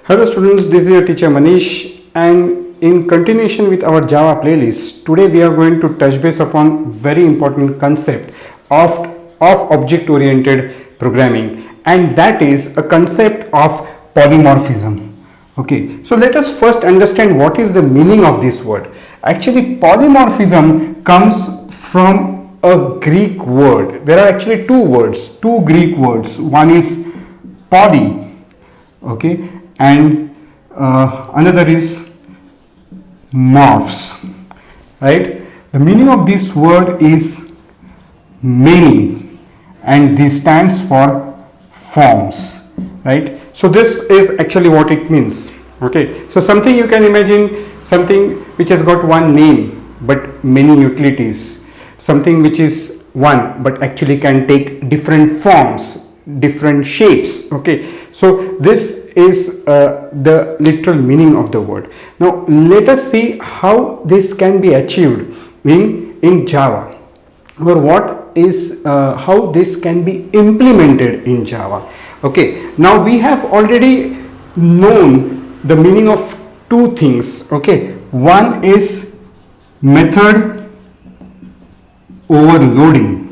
Hello students, this is your teacher Manish, and in continuation with our Java playlist, today we are going to touch base upon very important concept of object oriented programming, and that is a concept of polymorphism. Okay, so let us first understand what is the meaning of this word. Actually, polymorphism comes from a Greek word. There are actually two Greek words. One is poly, okay, and another is morphs, right? The meaning of this word is many, and this stands for forms, right? So this is actually what it means. Okay, so something you can imagine, something which has got one name but many utilities, something which is one but actually can take different forms, different shapes. Okay, so this is the literal meaning of the word. Now let us see how this can be achieved in Java, or what is how this can be implemented in Java. Okay, now we have already known the meaning of two things. Okay, one is method overloading,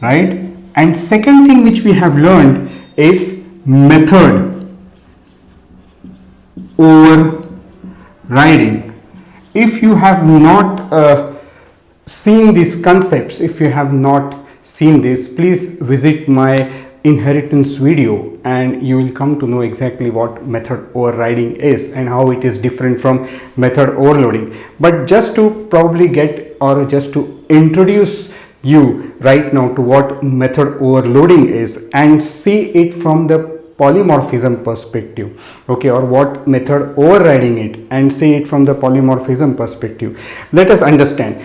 right? And second thing which we have learned is method overriding. If you have not seen these concepts, if you have not seen this, please visit my inheritance video and you will come to know exactly what method overriding is and how it is different from method overloading. But just to probably get, or just to introduce you right now to what method overloading is and see it from the polymorphism perspective, okay, or what method overriding it and see it from the polymorphism perspective, let us understand.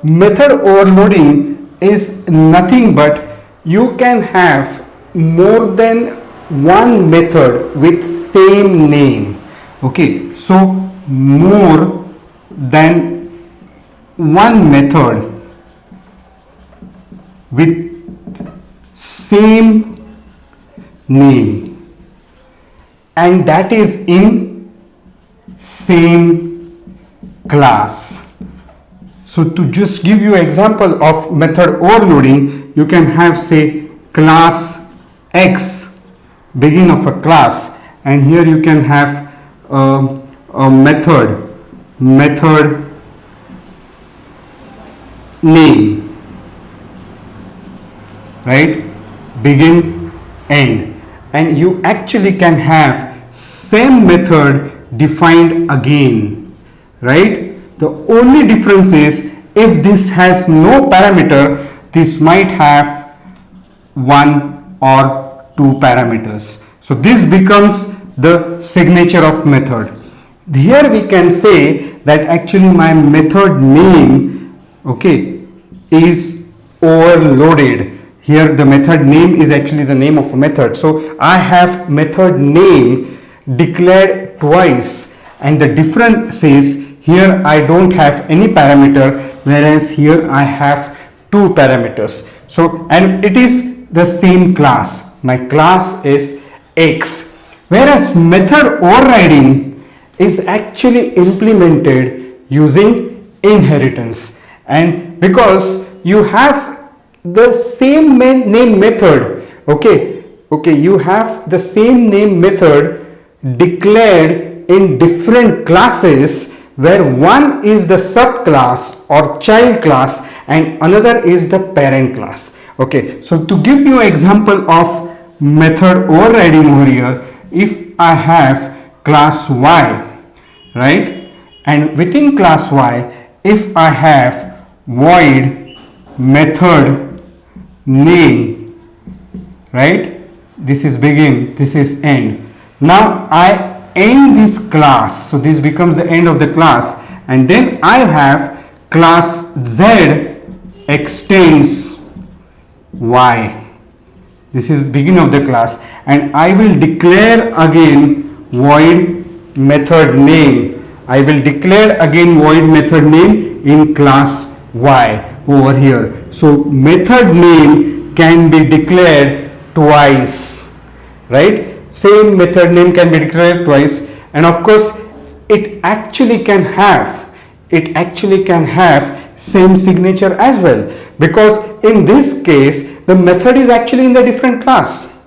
Method overloading is nothing but you can have more than one method with same name. Okay, so more than one method with same name, and that is in same class. So to just give you example of method overloading, you can have, say, class X, begin of a class, and here you can have a method name, right, begin, end, and you actually can have same method defined again, right? The only difference is if this has no parameter, this might have one or two parameters. So this becomes the signature of method. Here we can say that actually my method name, okay, is overloaded. Here the method name is actually the name of a method. So I have method name declared twice, and the difference is here I don't have any parameter, whereas here I have two parameters. So, and it is the same class. My class is X. Whereas method overriding is actually implemented using inheritance. And because you have the same name method, okay, you have the same name method declared in different classes, where one is the subclass or child class and another is the parent class. Okay, so to give you an example of method overriding over here, if I have class Y, right, and within class Y, if I have void method name, right, this is begin, this is end. Now I end this class, so this becomes the end of the class, and then I have class Z extends Y. This is beginning of the class, and I will declare again void method name. I will declare again void method name in class Y over here. So method name can be declared twice, right? same method name can be declared twice, and of course it actually can have same signature as well, because in this case the method is actually in the different class,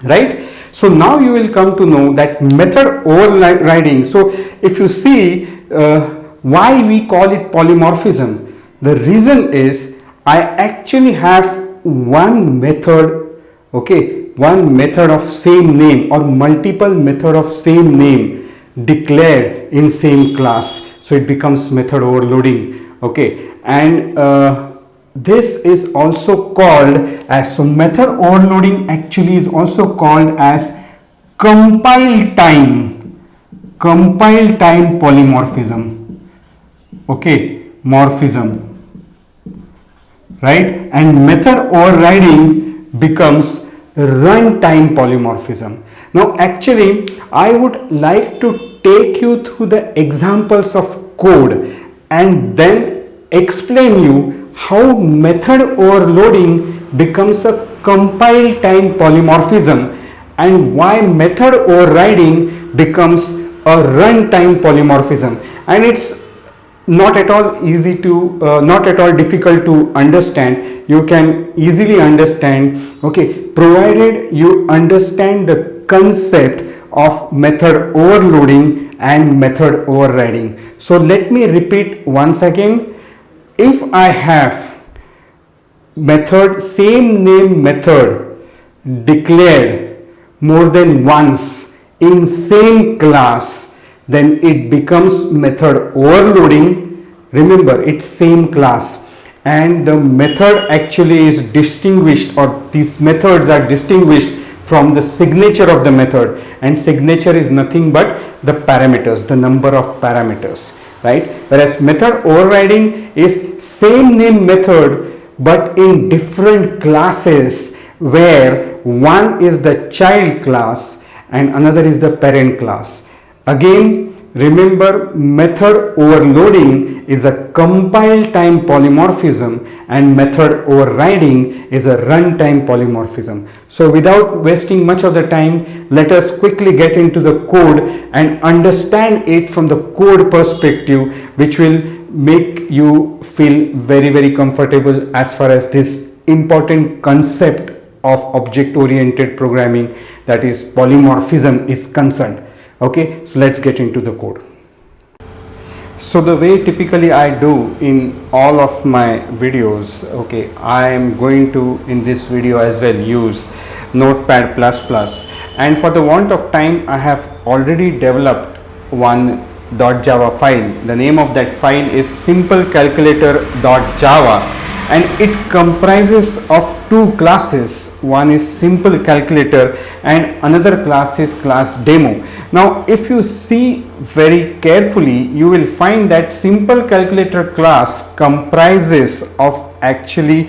right? So now you will come to know that method overriding. So if you see why we call it polymorphism, the reason is I actually have one method, okay, one method of same name or multiple method of same name declared in same class, so it becomes method overloading, okay. And this is also called as, so method overloading actually is also called as compile time polymorphism, okay, morphism, right? And method overriding becomes runtime polymorphism. Now actually I would like to take you through the examples of code and then explain you how method overloading becomes a compile time polymorphism and why method overriding becomes a runtime polymorphism. And it's not at all easy to not at all difficult to understand. You can easily understand, okay, provided you understand the concept of method overloading and method overriding. So let me repeat once again. If I have method, same name method declared more than once in same class, then it becomes method overloading. Remember, it's same class, and the method actually is distinguished, or these methods are distinguished from the signature of the method, and signature is nothing but the parameters, the number of parameters, right? Whereas method overriding is same name method but in different classes, where one is the child class and another is the parent class. Again, remember, method overloading is a compile time polymorphism and method overriding is a runtime polymorphism. So without wasting much of the time, let us quickly get into the code and understand it from the code perspective, which will make you feel very, very comfortable as far as this important concept of object oriented programming, that is polymorphism, is concerned. Okay, so let's get into the code. So the way typically I do in all of my videos, okay, I am going to in this video as well use Notepad++, and for the want of time I have already developed one .java file. The name of that file is simplecalculator.java, and it comprises of two classes. One is simple calculator and another class is class demo. Now if you see very carefully, you will find that simple calculator class comprises of actually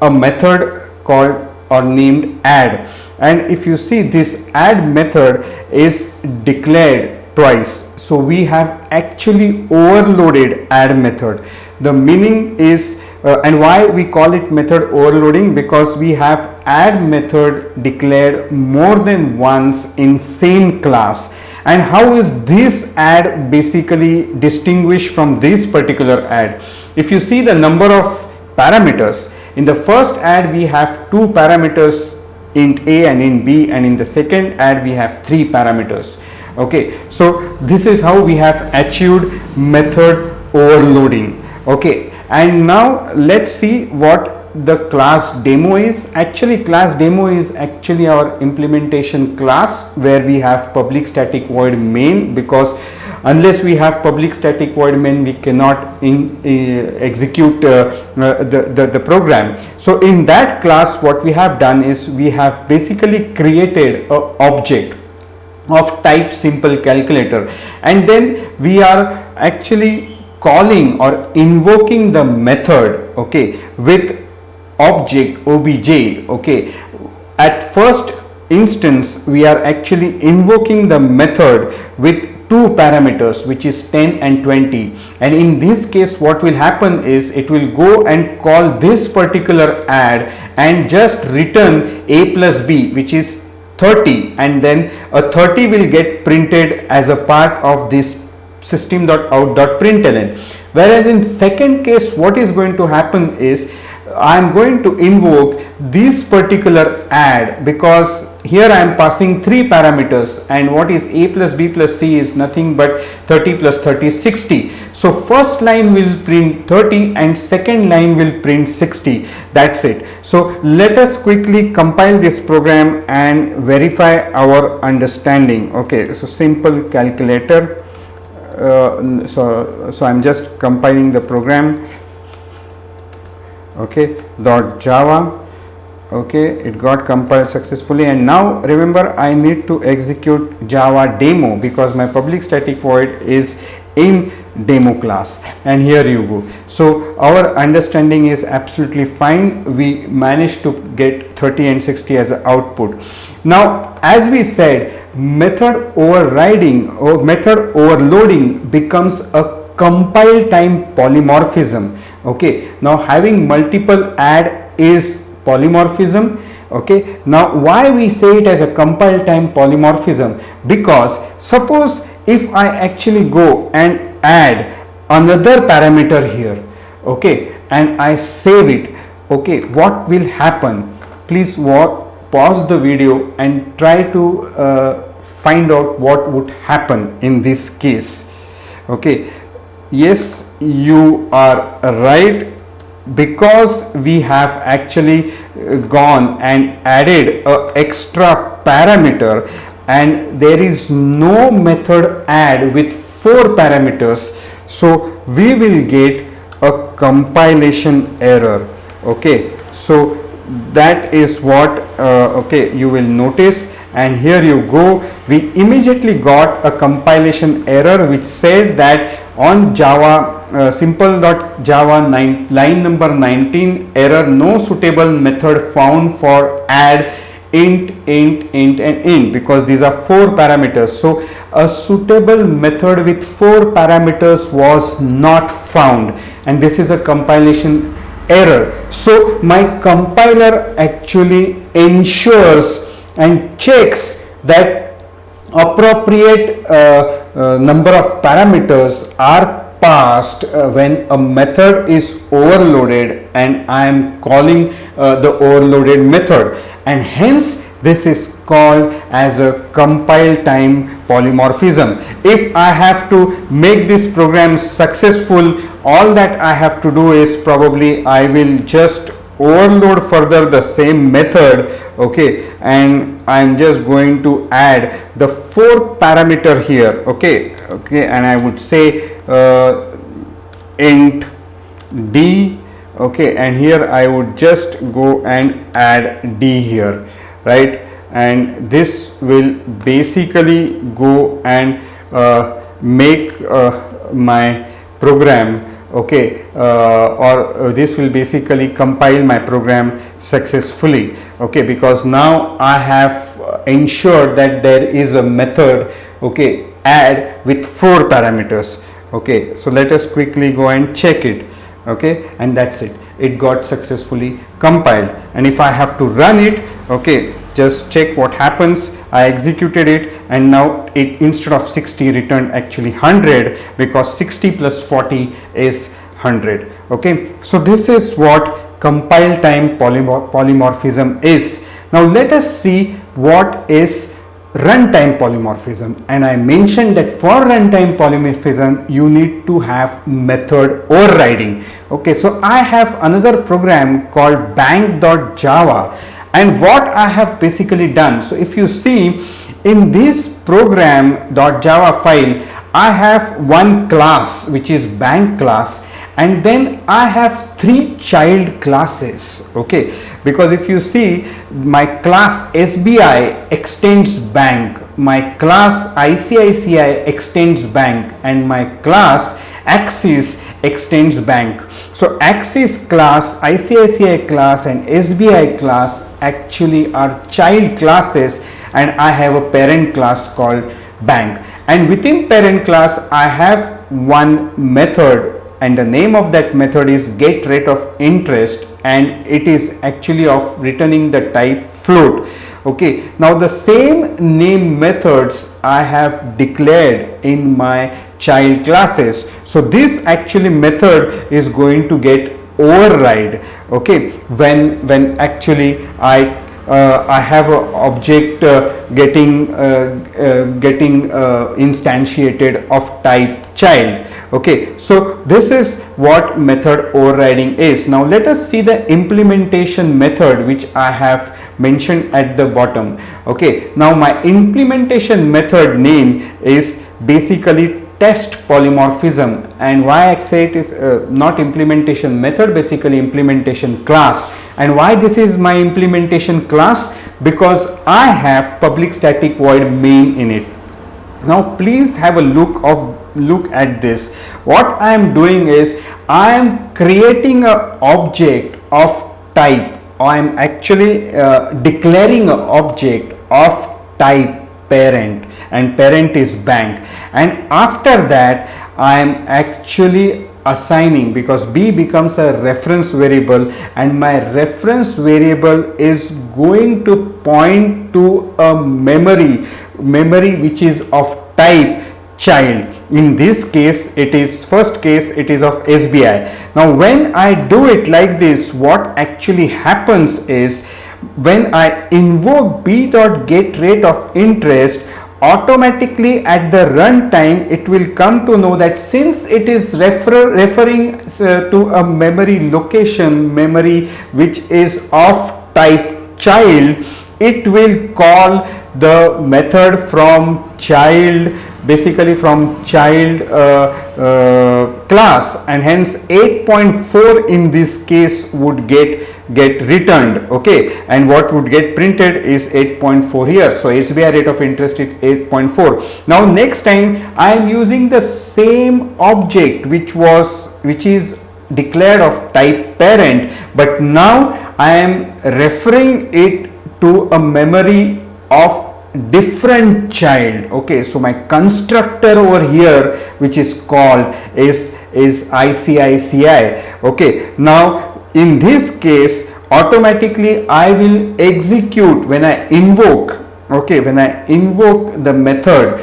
a method called or named add, and if you see, this add method is declared twice. So we have actually overloaded add method. The meaning is and why we call it method overloading, because we have add method declared more than once in same class. And how is this add basically distinguished from this particular add? If you see the number of parameters, in the first add we have two parameters, int a and int b, and in the second add we have three parameters. Okay, so this is how we have achieved method overloading. Okay, and now let's see what the class demo is. Actually, class demo is actually our implementation class where we have public static void main, because unless we have public static void main we cannot execute the program. So in that class what we have done is we have basically created an object of type simple calculator, and then we are actually calling or invoking the method, okay, with object obj. Okay, at first instance we are actually invoking the method with two parameters, which is 10 and 20, and in this case what will happen is it will go and call this particular add and just return a plus b, which is 30, and then a 30 will get printed as a part of this system.out.println. Whereas in second case, what is going to happen is I am going to invoke this particular add, because here I am passing three parameters, and what is a plus b plus c is nothing but 30 plus 30 is 60. So first line will print 30 and second line will print 60. That's it. So let us quickly compile this program and verify our understanding. Okay, so simple calculator. So I'm just compiling the program. Okay, .java. Okay, it got compiled successfully, and now remember I need to execute Java demo because my public static void is in demo class, and here you go. So our understanding is absolutely fine. We managed to get 30 and 60 as an output. Now, as we said, method overriding or method overloading becomes a compile time polymorphism. Okay, now having multiple add is polymorphism. Okay, now why we say it as a compile time polymorphism? Because suppose if I actually go and add another parameter here, okay, and I save it, okay, what will happen? Please pause the video and try to find out what would happen in this case. Okay, yes, you are right, because we have actually gone and added a extra parameter, and there is no method add with 4 parameters, so we will get a compilation error. Okay, so that is what okay, you will notice, and here you go, we immediately got a compilation error which said that on Java simple.java line number 19, error, no suitable method found for add int, and int, because these are 4 parameters. So a suitable method with 4 parameters was not found, and this is a compilation error. So my compiler actually ensures and checks that appropriate number of parameters are passed when a method is overloaded and I am calling the overloaded method, and hence this is called as a compile time polymorphism. If I have to make this program successful, all that I have to do is probably I will just overload further the same method, okay, and I'm just going to add the 4th parameter here, okay, and I would say int d, okay, and here I would just go and add d here, right, and this will basically go and make my program, okay, or this will basically compile my program successfully, okay, because now I have ensured that there is a method, okay, add with 4 parameters. Okay, so let us quickly go and check it, okay, and that's it, it got successfully compiled. And if I have to run it, okay, just check what happens. I executed it, and now it, instead of 60, returned actually 100, because 60 plus 40 is 100. Okay, so this is what compile time polymorphism is. Now let us see what is runtime polymorphism, and I mentioned that for runtime polymorphism you need to have method overriding. Okay, so I have another program called bank.java, and what I have basically done, so if you see in this program.java file, I have one class which is bank class, and then I have 3 child classes, okay, because if you see my class SBI extends bank, my class ICICI extends bank, and my class Axis extends bank. So Axis class, ICICI class and SBI class actually are child classes, and I have a parent class called bank, and within parent class I have one method, and the name of that method is get rate of interest, and it is actually of returning the type float. Okay, now the same name methods I have declared in my child classes. So this actually method is going to get override, okay, when actually I have an object getting instantiated of type child. Okay, so this is what method overriding is. Now let us see the implementation method which I have mentioned at the bottom. Okay, now my implementation method name is basically test polymorphism, and why I say it is not implementation method, basically implementation class. And why this is my implementation class? Because I have public static void main in it. Now please have a look at this. What I am doing is I am creating an object of type, or I am actually declaring an object of type parent, and parent is bank, and after that I am actually assigning, because B becomes a reference variable, and my reference variable is going to point to a memory which is of type child. In this case, it is first case, it is of SBI. Now when I do it like this, what actually happens is, when I invoke b dot get rate of interest, automatically at the runtime it will come to know that since it is referring to a memory location, memory which is of type child, it will call the method from child, basically from child class, and hence 8.4 in this case would get returned. Okay, and what would get printed is 8.4 here. So SBI rate of interest is 8.4. Now next time I am using the same object which is declared of type parent, but now I am referring it to a memory of different child. Okay, so my constructor over here which is called is ICICI. Okay, now in this case automatically I will execute when I invoke, okay, when I invoke the method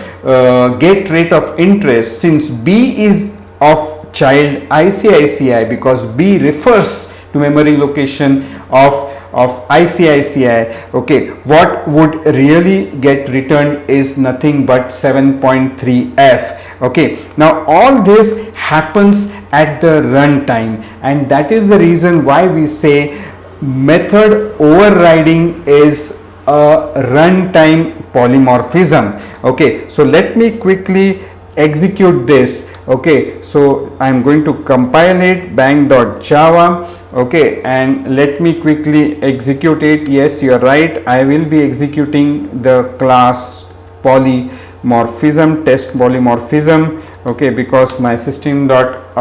get rate of interest, since B is of child ICICI, because B refers to memory location of ICICI. Okay, what would really get returned is nothing but 7.3F. Okay, now all this happens at the runtime, and that is the reason why we say method overriding is a runtime polymorphism. Okay, so let me quickly execute this. Okay, so I'm going to compile it, bang.java. Okay, and let me quickly execute it. Yes, you are right, I will be executing the class polymorphism, test polymorphism. Okay, because my system dot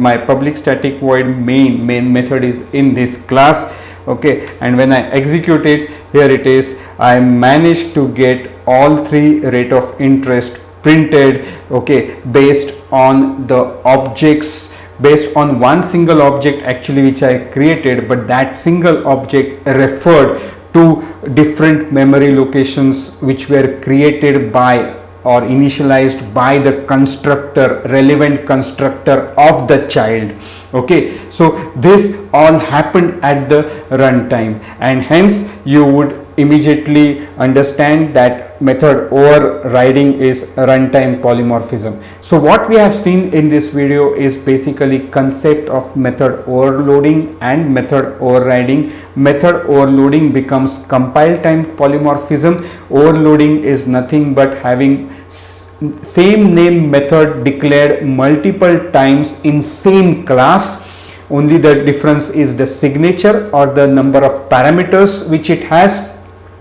my public static void main method is in this class. Okay, and when I execute it, here it is, I managed to get all three rate of interest printed. Okay, based on the objects, based on one single object actually which I created, but that single object referred to different memory locations which were created by or initialized by the constructor, relevant constructor of the child. Okay, so this all happened at the runtime, and hence you would immediately understand that method overriding is runtime polymorphism. So what we have seen in this video is basically concept of method overloading and method overriding. Method overloading becomes compile time polymorphism. Overloading is nothing but having same name method declared multiple times in same class. Only the difference is the signature or the number of parameters which it has,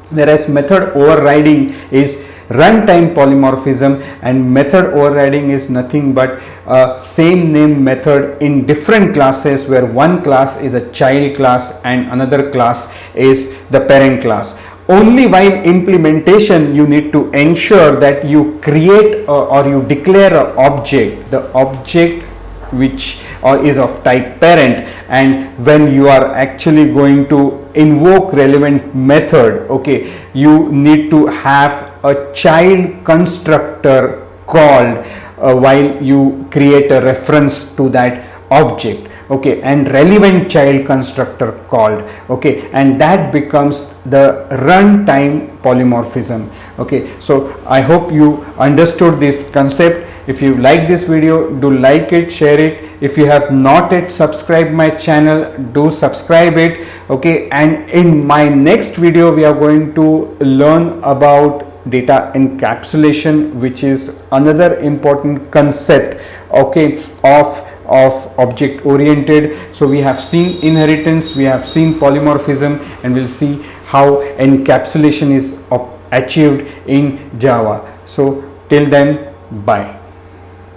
whereas method overriding is runtime polymorphism, and method overriding is nothing but same name method in different classes, where one class is a child class and another class is the parent class. Only while implementation you need to ensure that you create or you declare an object. The object which is of type parent, and when you are actually going to invoke relevant method, okay, you need to have a child constructor called while you create a reference to that object, okay, and relevant child constructor called, okay, and that becomes the runtime polymorphism. Okay, so I hope you understood this concept. If you like this video, do like it, share it. If you have not yet subscribed my channel, do subscribe it, okay. And in my next video we are going to learn about data encapsulation, which is another important concept, okay, of object oriented. So we have seen inheritance, we have seen polymorphism, and we'll see how encapsulation is achieved in Java. So till then, bye.